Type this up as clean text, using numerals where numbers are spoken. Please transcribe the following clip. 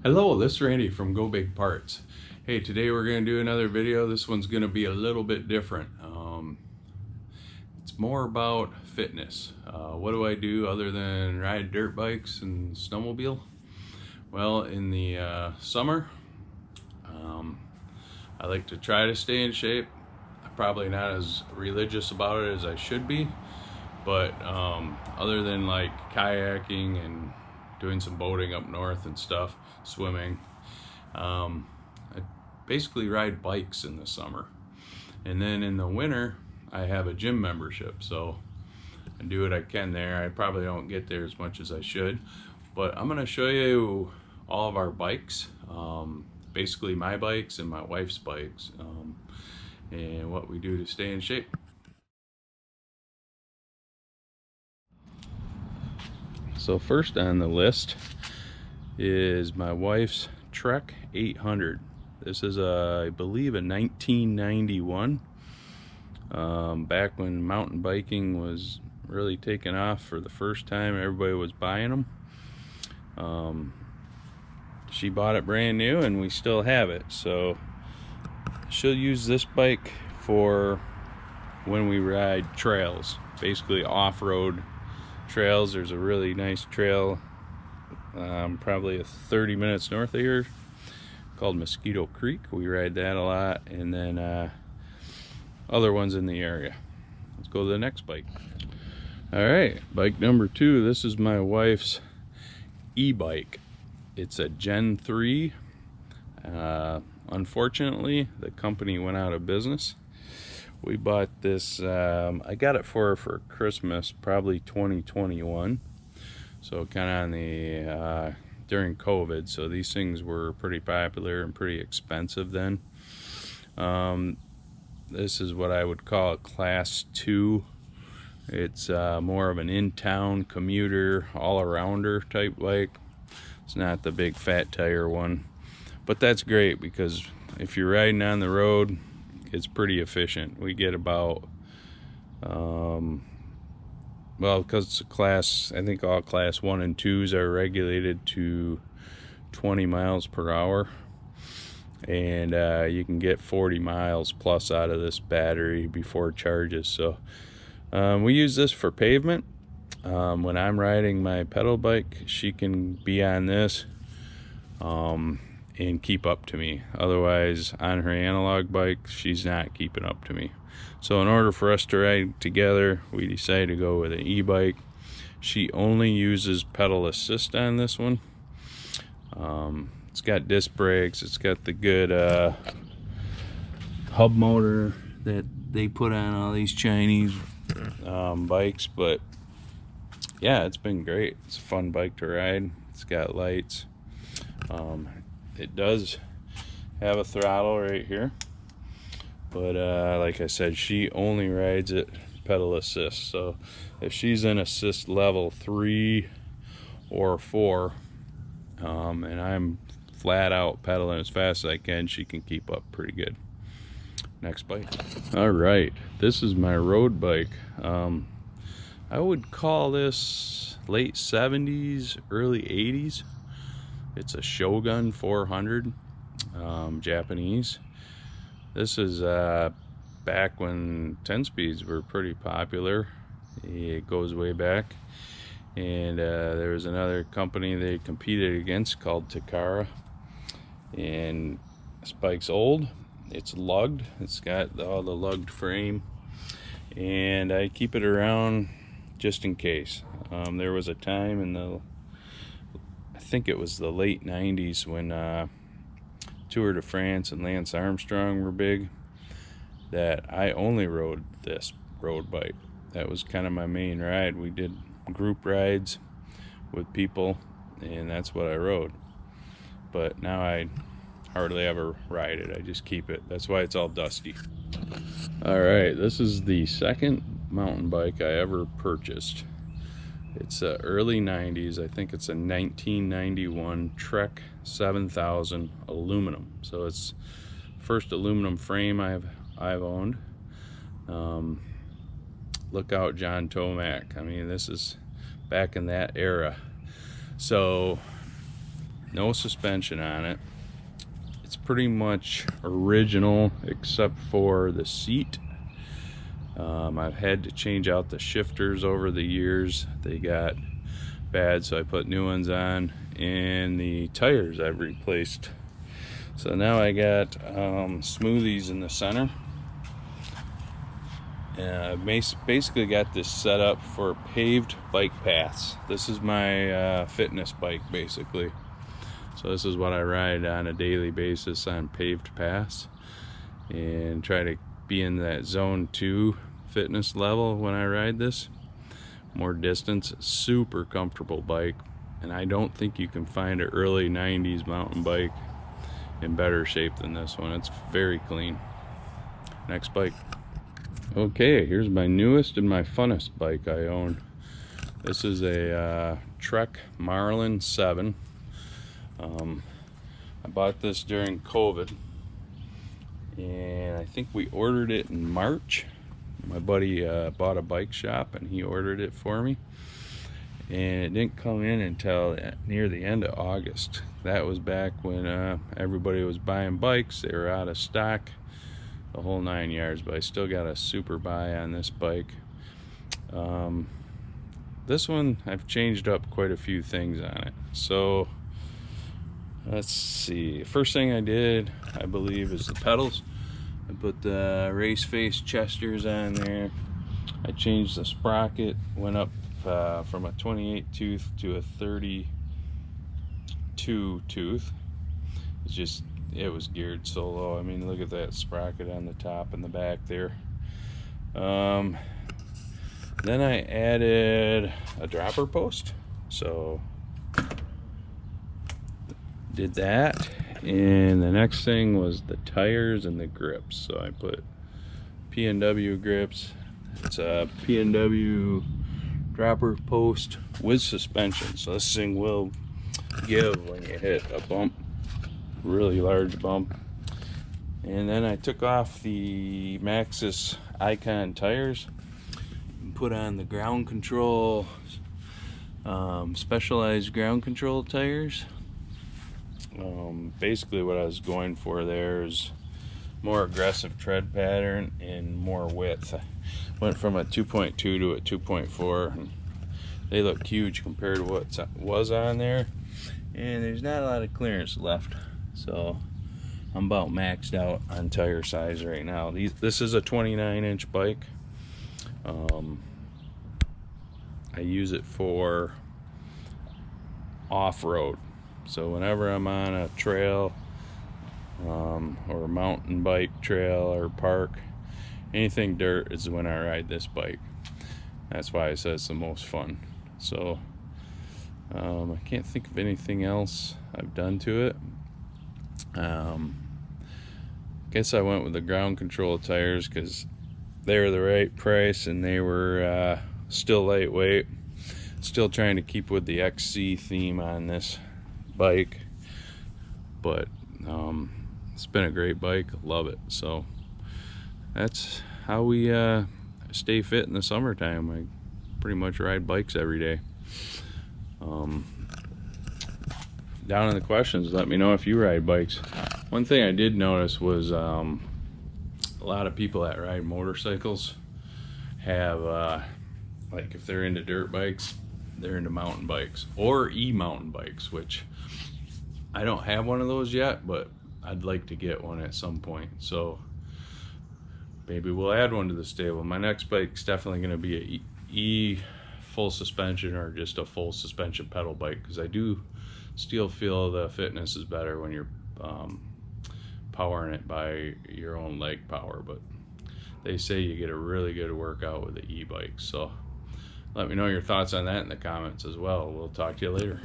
Hello, this is Randy from Go Big Parts. Hey, today we're going to do another video. This one's going to be a little bit different. It's more about fitness. What do I do other than ride dirt bikes and snowmobile? Well, in the summer, I like to try to stay in shape. I'm probably not as religious about it as I should be, but other than like kayaking and doing some boating up north and stuff, swimming, I basically ride bikes in the summer. And then in the winter, I have a gym membership, so I do what I can there. I probably don't get there as much as I should, but I'm going to show you all of our bikes, basically my bikes and my wife's bikes, and what we do to stay in shape. So first on the list is my wife's Trek 800. This is I believe a 1991, back when mountain biking was really taking off for the first time. Everybody was buying them. She bought it brand new and we still have it, so she'll use this bike for when we ride trails, basically off-road trails. There's a really nice trail probably 30 minutes north of here called Mosquito Creek. We ride that a lot, and then other ones in the area. Let's go to the next bike. All right, bike number 2. This is my wife's e-bike. It's a Gen 3. Unfortunately, the company went out of business. We bought this, I got it for her for Christmas, probably 2021. So kind of on the, during COVID. So these things were pretty popular and pretty expensive then. This is what I would call a Class 2. It's more of an in-town commuter, all-arounder type bike. It's not the big fat tire one. But that's great because if you're riding on the road, it's pretty efficient. We get about, well, because it's a class, I think all class 1 and 2s are regulated to 20 miles per hour. And you can get 40 miles plus out of this battery before it charges. So we use this for pavement. When I'm riding my pedal bike, she can be on this and keep up to me. Otherwise, on her analog bike, she's not keeping up to me. So in order for us to ride together, we decided to go with an e-bike. She only uses pedal assist on this one. It's got disc brakes. It's got the good hub motor that they put on all these Chinese bikes. But yeah, it's been great. It's a fun bike to ride. It's got lights. It does have a throttle right here, but like I said, she only rides it pedal assist. So if she's in assist level 3 or 4, and I'm flat out pedaling as fast as I can, she can keep up pretty good. Next bike. All right, this is my road bike. I would call this late 70s, early 80s. It's a Shogun 400, Japanese. This is back when 10 speeds were pretty popular. It goes way back. And there was another company they competed against called Takara. And this bike's old. It's lugged. It's got all the lugged frame. And I keep it around just in case. There was a time in the, I think it was the late 90s when Tour de France and Lance Armstrong were big, that I only rode this road bike. That was kind of my main ride. We did group rides with people, and that's what I rode. But now I hardly ever ride it. I just keep it. That's why it's all dusty. All right, this is the second mountain bike I ever purchased. It's early 90s. I think it's a 1991 Trek 7000 aluminum. So it's first aluminum frame I've owned. Look out, John Tomac. I mean, this is back in that era. So no suspension on it. It's pretty much original except for the seat. I've had to change out the shifters over the years. They got bad, so I put new ones on, and the tires I've replaced. So now I got smoothies in the center. I basically got this set up for paved bike paths. This is my fitness bike, basically. So this is what I ride on a daily basis on paved paths, and try to be in that zone 2 fitness level when I ride this. More distance, super comfortable bike, and I don't think you can find an early 90s mountain bike in better shape than this one. It's very clean. Next bike. Okay, here's my newest and my funnest bike I own. This is a Trek Marlin 7. I bought this during COVID, and I think we ordered it in March. My buddy bought a bike shop and he ordered it for me, and it didn't come in until near the end of August. That was back when everybody was buying bikes. They were out of stock, the whole 9 yards, but I still got a super buy on this bike. This one, I've changed up quite a few things on it. So let's see, first thing I did, I believe, is the pedals. I put the race face chesters on there. I changed the sprocket, went up from a 28 tooth to a 32 tooth. It was geared so low. I mean, look at that sprocket on the top and the back there. Then I added a dropper post, so did that. And the next thing was the tires and the grips. So I put P&W grips. It's a P&W dropper post with suspension, so this thing will give when you hit a bump, really large bump. And then I took off the Maxxis Icon tires and put on the ground control, specialized ground control tires. Basically what I was going for there is more aggressive tread pattern and more width. I went from a 2.2 to a 2.4, and they look huge compared to what was on there, and there's not a lot of clearance left, so I'm about maxed out on tire size right now. This is a 29-inch bike. I use it for off-road. So whenever I'm on a trail or a mountain bike trail or park, anything dirt is when I ride this bike. That's why I said it's the most fun. So I can't think of anything else I've done to it. Guess I went with the ground control tires because they were the right price and they were still lightweight. Still trying to keep with the XC theme on this bike, but it's been a great bike. Love it. So that's how we stay fit in the summertime. I pretty much ride bikes every day. Down in the questions, let me know if you ride bikes. One thing I did notice was a lot of people that ride motorcycles have like, if they're into dirt bikes, they're into mountain bikes or e-mountain bikes, which I don't have one of those yet, but I'd like to get one at some point. So maybe we'll add one to the stable. My next bike's definitely going to be a e full suspension or just a full suspension pedal bike, because I do still feel the fitness is better when you're powering it by your own leg power, but they say you get a really good workout with the e-bike. So let me know your thoughts on that in the comments as well. We'll talk to you later.